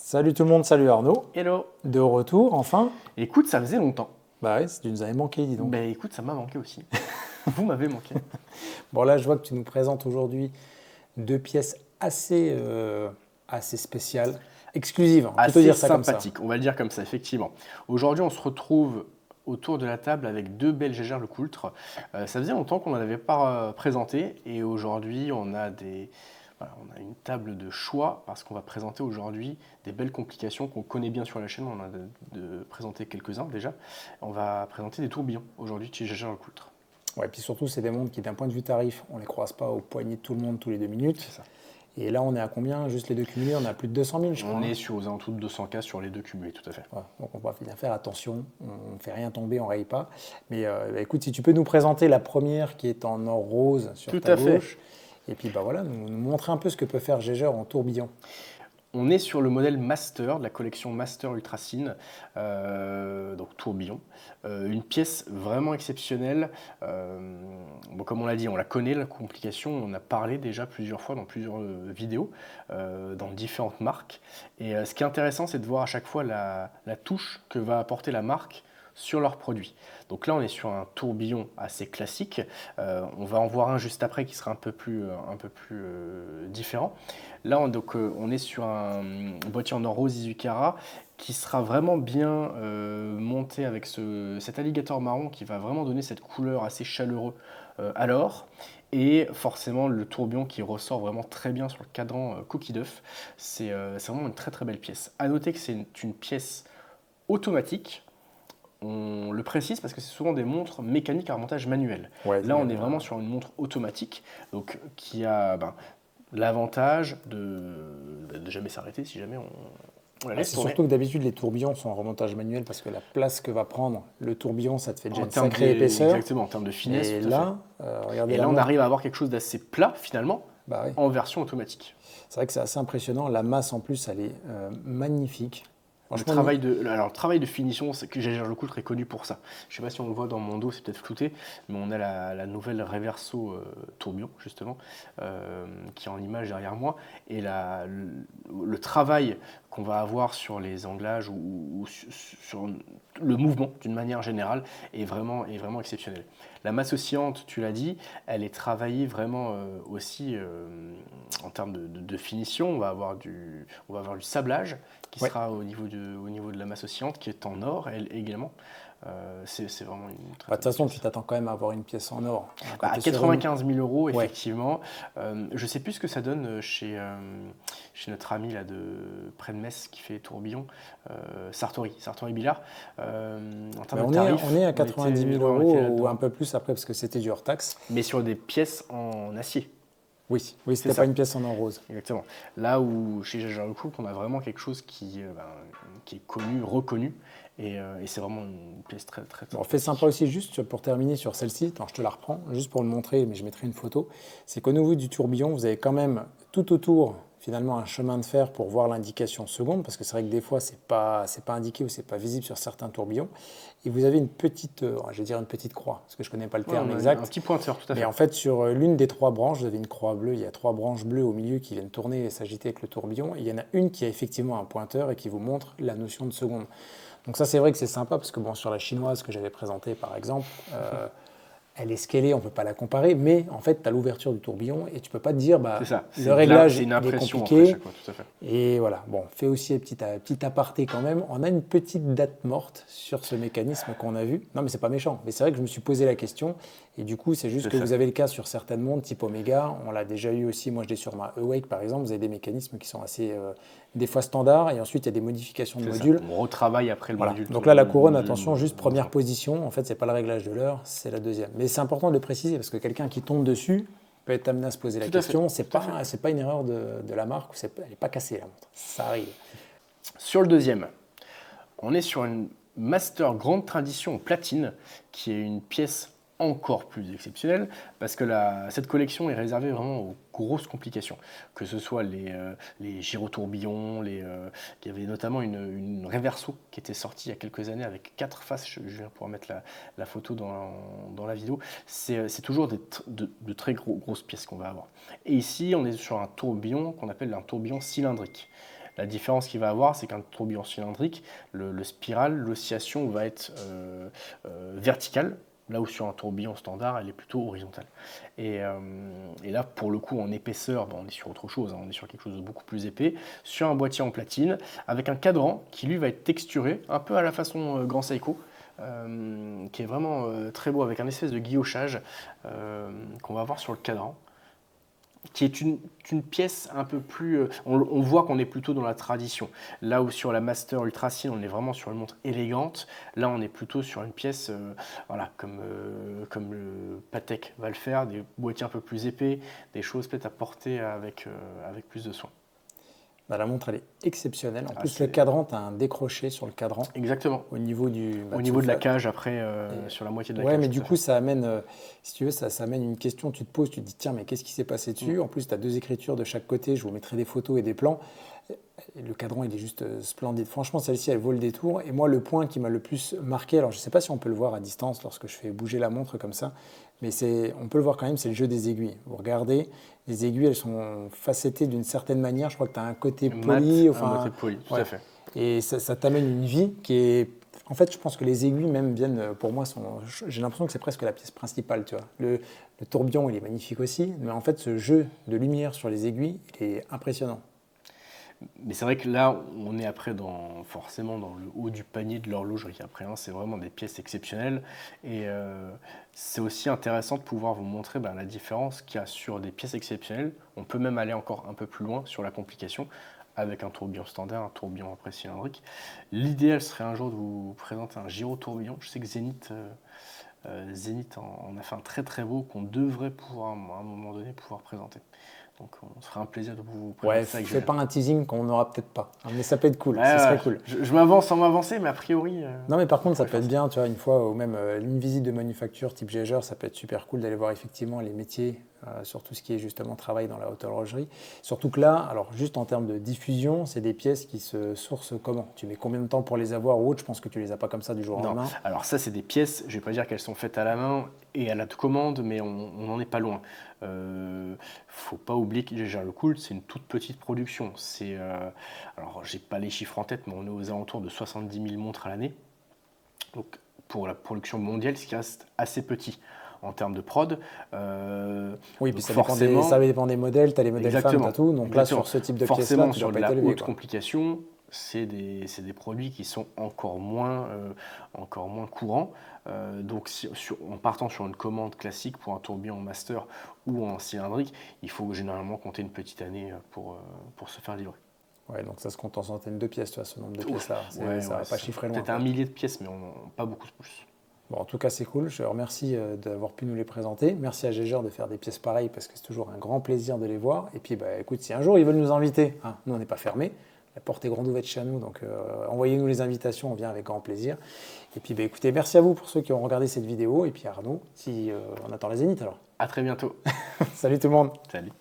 Salut tout le monde, salut Arnaud. Hello. De retour, enfin. Écoute, ça faisait longtemps. Bah ouais, tu nous avais manqué, dis donc. Bah écoute, ça m'a manqué aussi. Vous m'avez manqué. Bon là, je vois que tu nous présentes aujourd'hui deux pièces assez spéciales, exclusives, on peut Assez dire ça comme ça. sympathique, on va le dire comme ça, effectivement. Aujourd'hui, on se retrouve autour de la table avec deux belles Gégère Lecoultre. Ça faisait longtemps qu'on n'en avait pas présenté et aujourd'hui, on a une table de choix parce qu'on va présenter aujourd'hui des belles complications qu'on connaît bien sur la chaîne. On en a présenté quelques-uns déjà. On va présenter des tourbillons aujourd'hui de chez Gégère Lecoultre. Ouais, puis surtout, c'est des montres qui, d'un point de vue tarif, on ne les croise pas au poignet de tout le monde tous les 2 minutes. C'est ça. Et là, on est à combien? Juste les deux cumulés, on a plus de 200 000, je crois. On est sur aux alentours de 200K sur les deux cumulés, tout à fait. Ouais, donc on va bien faire attention, on ne fait rien tomber, on ne raye pas. Mais bah, écoute, si tu peux nous présenter la première qui est en or rose sur Tout ta à fait. gauche. Et puis bah voilà, nous montrer un peu ce que peut faire Gégère en tourbillon. On est sur le modèle Master de la collection Master Ultracine, donc tourbillon. Une pièce vraiment exceptionnelle. Bon, comme on l'a dit, on la connaît, la complication. On en a parlé déjà plusieurs fois dans plusieurs vidéos, dans différentes marques. Et ce qui est intéressant, c'est de voir à chaque fois la touche que va apporter la marque sur leurs produits. Donc là, on est sur un tourbillon assez classique. On va en voir un juste après qui sera un peu plus différent. Là, on est sur un boîtier en or rose 18 carats qui sera vraiment bien monté avec cet alligator marron qui va vraiment donner cette couleur assez chaleureux à l'or. Et forcément, le tourbillon qui ressort vraiment très bien sur le cadran coquille d'œuf. C'est vraiment une très très belle pièce. À noter que c'est une pièce automatique. On le précise parce que c'est souvent des montres mécaniques à remontage manuel. Ouais, là, on est vraiment sur une montre automatique, donc qui a l'avantage de jamais s'arrêter si jamais on la laisse c'est tourner. surtout que d'habitude, les tourbillons sont en remontage manuel parce que la place que va prendre le tourbillon, ça te fait déjà En une termes sacrée épaisseur. Exactement, en termes de finesse. Et tout à là, regardez fait. Et la là, on montre. arrive à avoir quelque chose d'assez plat finalement, Bah oui. en version automatique. C'est vrai que c'est assez impressionnant. La masse en plus, elle est magnifique. Le Franchement, travail de finition, c'est que Gégère Lecoultre est connu pour ça. Je ne sais pas si on le voit dans mon dos, c'est peut-être flouté, mais on a la nouvelle Reverso tourbillon, justement, qui est en image derrière moi. Et le travail qu'on va avoir sur les anglages ou sur le mouvement, d'une manière générale, est vraiment exceptionnel. La masse oscillante, tu l'as dit, elle est travaillée vraiment aussi en termes de finition. On va avoir du sablage qui sera au niveau de la masse oscillante, qui est en or elle également. C'est vraiment une très de toute façon, tu t'attends quand même à avoir une pièce en or. à 95 000 euros, Ouais. effectivement. Je ne sais plus ce que ça donne chez notre ami là, près de Metz qui fait tourbillon, Sartori Billard. En termes de tarifs, on est à 90 000 euros était ou là-dedans. un peu plus après parce que c'était du hors taxe. Mais sur des pièces en acier. Oui, c'était ça. pas une pièce en or rose. Exactement. Là où chez Gégère Lecoultre, on a vraiment quelque chose qui est connu, reconnu, et c'est vraiment une pièce très très. Bon, fait sympa aussi, juste pour terminer sur celle-ci, je te la reprends, juste pour le montrer, mais je mettrai une photo, c'est qu'au niveau du tourbillon, vous avez quand même tout autour finalement un chemin de fer pour voir l'indication seconde, parce que c'est vrai que des fois, c'est pas indiqué ou c'est pas visible sur certains tourbillons. Et vous avez une petite, je vais dire une petite croix, parce que je connais pas le terme exact. Un petit pointeur, tout à fait. Mais en fait, sur l'une des 3 branches, vous avez une croix bleue, il y a 3 branches bleues au milieu qui viennent tourner et s'agiter avec le tourbillon. Et il y en a une qui a effectivement un pointeur et qui vous montre la notion de seconde. Donc ça, c'est vrai que c'est sympa, parce que bon, sur la chinoise que j'avais présentée, par exemple, elle est scalée, on ne peut pas la comparer, mais en fait, tu as l'ouverture du tourbillon et tu ne peux pas te dire, C'est ça. le réglage c'est une est impression compliqué. après chaque fois, tout à fait. Et voilà, bon, fait aussi un petit aparté quand même. On a une petite date morte sur ce mécanisme qu'on a vu. Non, mais c'est pas méchant. Mais c'est vrai que je me suis posé la question. Et du coup, c'est juste que vous avez le cas sur certaines montres type Omega. On l'a déjà eu aussi. Moi, je l'ai sur ma Awake, par exemple. Vous avez des mécanismes qui sont assez, des fois standards. Et ensuite, il y a des modifications de modules. On retravaille après le module. Donc là, la couronne, attention, juste première position. En fait, c'est pas le réglage de l'heure, c'est la deuxième. Mais c'est important de le préciser parce que quelqu'un qui tombe dessus peut être amené à se poser la question. C'est pas une erreur de la marque, elle n'est pas cassée la montre, ça arrive. Sur le deuxième, on est sur une Master Grande Tradition platine, qui est une pièce encore plus exceptionnelle, parce que cette collection est réservée vraiment aux grosses complications, que ce soit les gyrotourbillons, il y avait notamment une Reverso qui était sortie il y a quelques années avec 4 faces, je viens pouvoir mettre la photo dans la vidéo, c'est toujours de très grosses pièces qu'on va avoir. Et ici, on est sur un tourbillon qu'on appelle un tourbillon cylindrique. La différence qu'il va avoir, c'est qu'un tourbillon cylindrique, le spiral, l'oscillation va être verticale, là où sur un tourbillon standard, elle est plutôt horizontale. Et là, pour le coup, en épaisseur, on est sur autre chose, on est sur quelque chose de beaucoup plus épais, sur un boîtier en platine, avec un cadran qui lui va être texturé, un peu à la façon Grand Seiko, qui est vraiment très beau, avec un espèce de guillochage qu'on va voir sur le cadran, qui est une pièce un peu plus... on voit qu'on est plutôt dans la tradition. Là où sur la Master Ultracine, on est vraiment sur une montre élégante, là on est plutôt sur une pièce voilà, comme le Patek va le faire, des boîtiers un peu plus épais, des choses peut-être à porter avec plus de soin. Bah, la montre, elle est exceptionnelle. En plus, le cadran, tu as un décroché sur le cadran. Exactement. Au niveau au niveau de la cage, après, sur la moitié de la cage. Ouais, mais du coup, ça amène, si tu veux, ça amène une question. Tu te poses, tu te dis, tiens, mais qu'est-ce qui s'est passé dessus? En plus, tu as 2 écritures de chaque côté. Je vous mettrai des photos et des plans. Et le cadran, il est juste splendide. Franchement, celle-ci, elle vaut le détour. Et moi, le point qui m'a le plus marqué, alors je ne sais pas si on peut le voir à distance lorsque je fais bouger la montre comme ça, mais on peut le voir quand même, c'est le jeu des aiguilles. Vous regardez, les aiguilles, elles sont facettées d'une certaine manière. Je crois que tu as un côté poli. Un côté poli, tout à fait. Et ça t'amène une vie qui est... En fait, je pense que les aiguilles même viennent, pour moi, j'ai l'impression que c'est presque la pièce principale, tu vois. Le tourbillon, il est magnifique aussi, mais en fait, ce jeu de lumière sur les aiguilles, il est impressionnant. Mais c'est vrai que là, on est après forcément dans le haut du panier de l'horlogerie. Après, c'est vraiment des pièces exceptionnelles. Et c'est aussi intéressant de pouvoir vous montrer la différence qu'il y a sur des pièces exceptionnelles. On peut même aller encore un peu plus loin sur la complication avec un tourbillon standard, un tourbillon après cylindrique. L'idéal serait un jour de vous présenter un gyro-tourbillon. Je sais que Zénith en a fait un très très beau qu'on devrait pouvoir, à un moment donné, pouvoir présenter. Donc on se fera un plaisir de vous présenter ça. Fais pas un teasing qu'on n'aura peut-être pas, mais ça peut être cool, ça serait cool. Je m'avance sans m'avancer, mais a priori... Non mais par contre ça peut être bien, tu vois, une fois, ou même une visite de manufacture type Jaeger, ça peut être super cool d'aller voir effectivement les métiers sur tout ce qui est justement travail dans la haute horlogerie. Surtout que là, alors juste en termes de diffusion, c'est des pièces qui se sourcent comment? Tu mets combien de temps pour les avoir ou autre? Je pense que tu les as pas comme ça du jour au lendemain. Alors ça c'est des pièces, je vais pas dire qu'elles sont faites à la main et à la commande, mais on n'en est pas loin. Faut pas oublier que Jaeger LeCoultre, c'est une toute petite production. Alors j'ai pas les chiffres en tête, mais on est aux alentours de 70 000 montres à l'année. Donc pour la production mondiale, ce qui reste assez petit en termes de prod. Oui, puis ça dépend des modèles, tu as les modèles femmes, tu as tout. Donc là, sur ce type de pièces-là, tu dois pas être élevé. Forcément, sur la haute complication, c'est des produits qui sont encore moins courants. Donc en partant sur une commande classique pour un tourbillon en master ou en cylindrique, il faut généralement compter une petite année pour se faire livrer. Ouais, donc ça se compte en centaines de pièces, tu vois, ce nombre de pièces-là. Ça va pas chiffrer loin. Peut-être un millier de pièces, mais pas beaucoup plus. Bon, en tout cas, c'est cool. Je remercie d'avoir pu nous les présenter. Merci à Jaeger de faire des pièces pareilles parce que c'est toujours un grand plaisir de les voir. Et puis, écoute, si un jour ils veulent nous inviter, nous, on n'est pas fermés. La porte est grande ouverte chez nous, donc envoyez-nous les invitations, on vient avec grand plaisir. Et puis, écoutez, merci à vous pour ceux qui ont regardé cette vidéo. Et puis, Arnaud, on attend la Zénith alors. À très bientôt. Salut tout le monde. Salut.